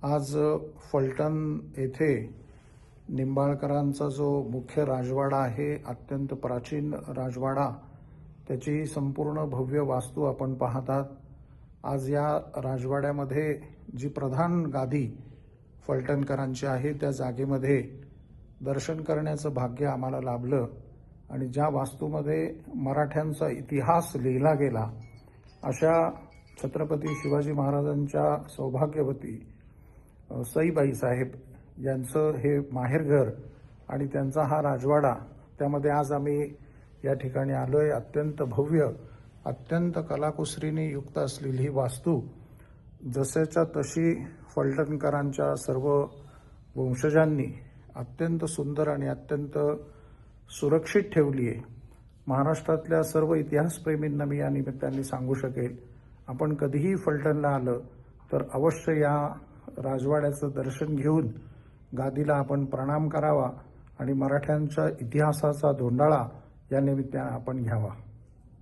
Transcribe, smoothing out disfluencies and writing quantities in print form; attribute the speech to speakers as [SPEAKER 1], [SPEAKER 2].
[SPEAKER 1] आज फलटण येथे निंबाळकरांचा जो मुख्य राजवाडा आहे, अत्यंत प्राचीन राजवाडा, त्याची संपूर्ण भव्य वास्तू आपण पाहतात। आज या राजवाड्यामध्ये जी प्रधान गादी फलटणकरांची आहे त्या जागेमध्ये दर्शन करण्याचं भाग्य आम्हाला लाभलं आणि ज्या वास्तूमध्ये मराठ्यांचा इतिहास लिहिला गेला अशा छत्रपती शिवाजी महाराजांच्या सौभाग्यवती सईबाई साहेब यांचं हे माहेरघर आणि त्यांचा हा राजवाडा, त्यामध्ये आज आम्ही या ठिकाणी आलोय। अत्यंत भव्य, अत्यंत कलाकुसरीने युक्त असलेली ही वास्तू जसेच्या तशी फलटणकरांच्या सर्व वंशजांनी अत्यंत सुंदर आणि अत्यंत सुरक्षित ठेवली आहे। महाराष्ट्रातल्या सर्व इतिहासप्रेमींना मी या निमित्ताने सांगू शकेल, आपण कधीही फलटणला आलं तर अवश्य या राजवाड्याचं दर्शन घेऊन गादीला आपण प्रणाम करावा आणि मराठ्यांच्या इतिहासाचा धोंडाळा या निमित्ताने आपण घ्यावा।